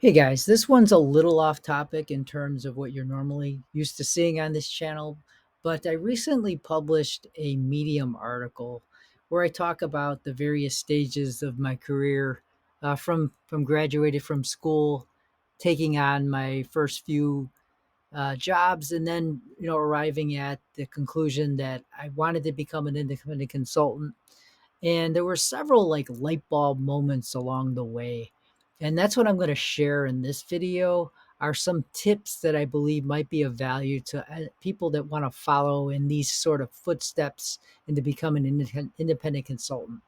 Hey guys, this one's a little off topic in terms of what you're normally used to seeing on this channel, but I recently published a Medium article where I talk about the various stages of my career, from graduated from school, taking on my first few jobs, and then arriving at the conclusion that I wanted to become an independent consultant. And there were several like light bulb moments along the way. And that's what I'm going to share in this video are some tips that I believe might be of value to people that want to follow in these sort of footsteps into becoming an independent consultant.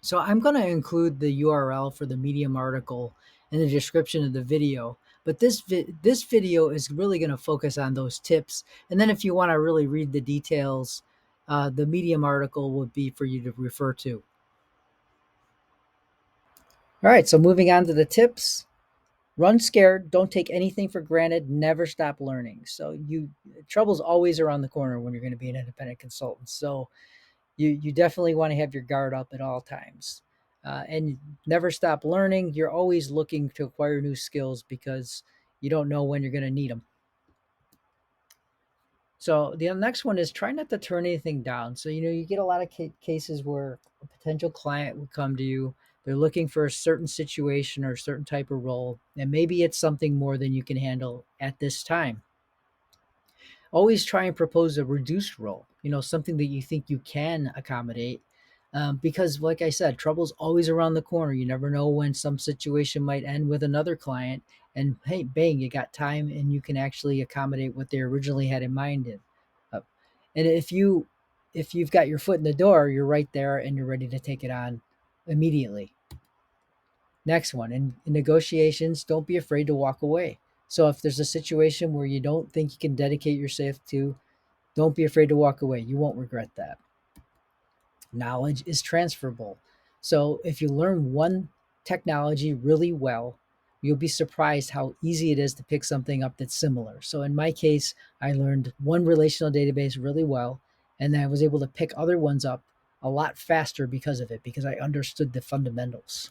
So I'm going to include the URL for the Medium article in the description of the video. But this video is really going to focus on those tips. And then if you want to really read the details, the Medium article would be for you to refer to. All right, so moving on to the tips. Run scared, don't take anything for granted, never stop learning. So trouble's always around the corner when you're going to be an independent consultant. So you definitely want to have your guard up at all times. And never stop learning. You're always looking to acquire new skills because you don't know when you're going to need them. So the next one is try not to turn anything down. So you get a lot of cases where a potential client would come to you. They're looking for a certain situation or a certain type of role, and maybe it's something more than you can handle at this time. Always try and propose a reduced role. Something that you think you can accommodate. Because, like I said, trouble's always around the corner. You never know when some situation might end with another client, and hey, bang, you got time, and you can actually accommodate what they originally had in mind. Uh, and if you've got your foot in the door, you're right there, and you're ready to take it on immediately. Next one, in negotiations, don't be afraid to walk away. So if there's a situation where you don't think you can dedicate yourself to, don't be afraid to walk away. You won't regret that. Knowledge is transferable. So if you learn one technology really well, you'll be surprised how easy it is to pick something up that's similar. So in my case, I learned one relational database really well, and then I was able to pick other ones up a lot faster because of it, because I understood the fundamentals.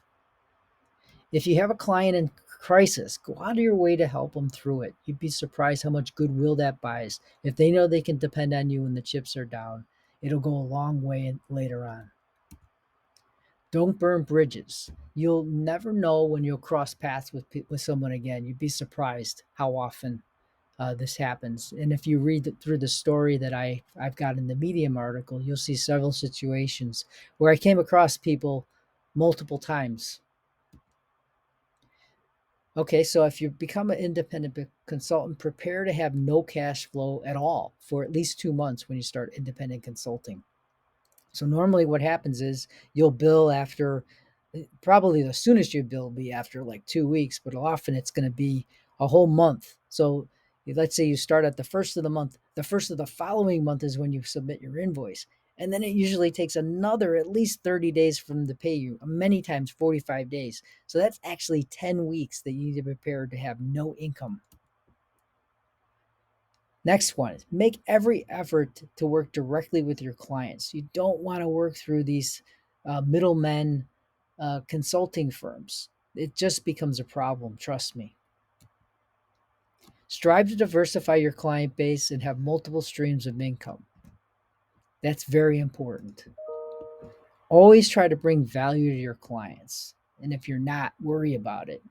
If you have a client in crisis, go out of your way to help them through it. You'd be surprised how much goodwill that buys. If they know they can depend on you when the chips are down, it'll go a long way later on. Don't burn bridges. You'll never know when you'll cross paths with someone again. You'd be surprised how often this happens. And if you read through the story that I've got in the Medium article, you'll see several situations where I came across people multiple times. Okay, so if you become an independent consultant, prepare to have no cash flow at all for at least 2 months when you start independent consulting. So normally what happens is you'll bill after, probably the soonest you bill will be after like 2 weeks, but often it's going to be a whole month. So let's say you start at the first of the month, the first of the following month is when you submit your invoice. And then it usually takes another at least 30 days from them to pay you, many times 45 days. So that's actually 10 weeks that you need to prepare to have no income. Next one is make every effort to work directly with your clients. You don't want to work through these middlemen consulting firms. It just becomes a problem, trust me. Strive to diversify your client base and have multiple streams of income. That's very important. Always try to bring value to your clients. And if you're not, worry about it.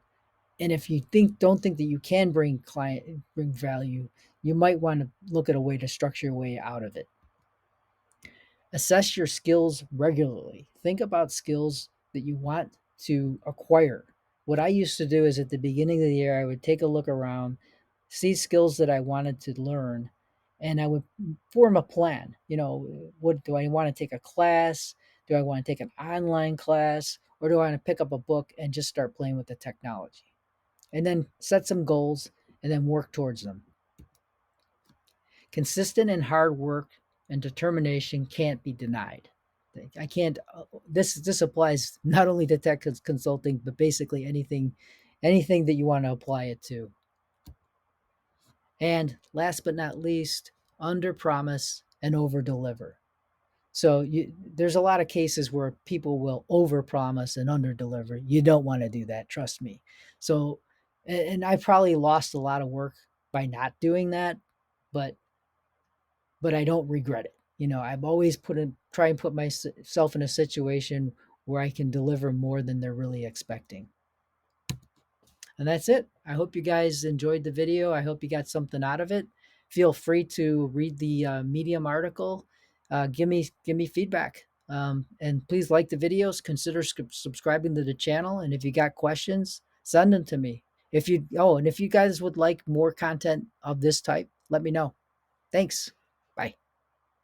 And if you don't think that you can bring value, you might want to look at a way to structure your way out of it. Assess your skills regularly. Think about skills that you want to acquire. What I used to do is at the beginning of the year, I would take a look around, see skills that I wanted to learn, and I would form a plan. What do I want to take a class? Do I want to take an online class? Or do I want to pick up a book and just start playing with the technology? And then set some goals and then work towards them. Consistent and hard work and determination can't be denied. I can't. This applies not only to tech consulting, but basically anything that you want to apply it to. And last but not least, under promise and over deliver. So there's a lot of cases where people will over promise and under deliver. You don't want to do that, trust me. So And I probably lost a lot of work by not doing that, but I don't regret it. You know, I've always try and put myself in a situation where I can deliver more than they're really expecting. And that's it. I hope you guys enjoyed the video. I hope you got something out of it. Feel free to read the Medium article. Give me feedback. And please like the videos. Consider subscribing to the channel. And if you got questions, send them to me. And if you guys would like more content of this type, let me know. Thanks. Bye.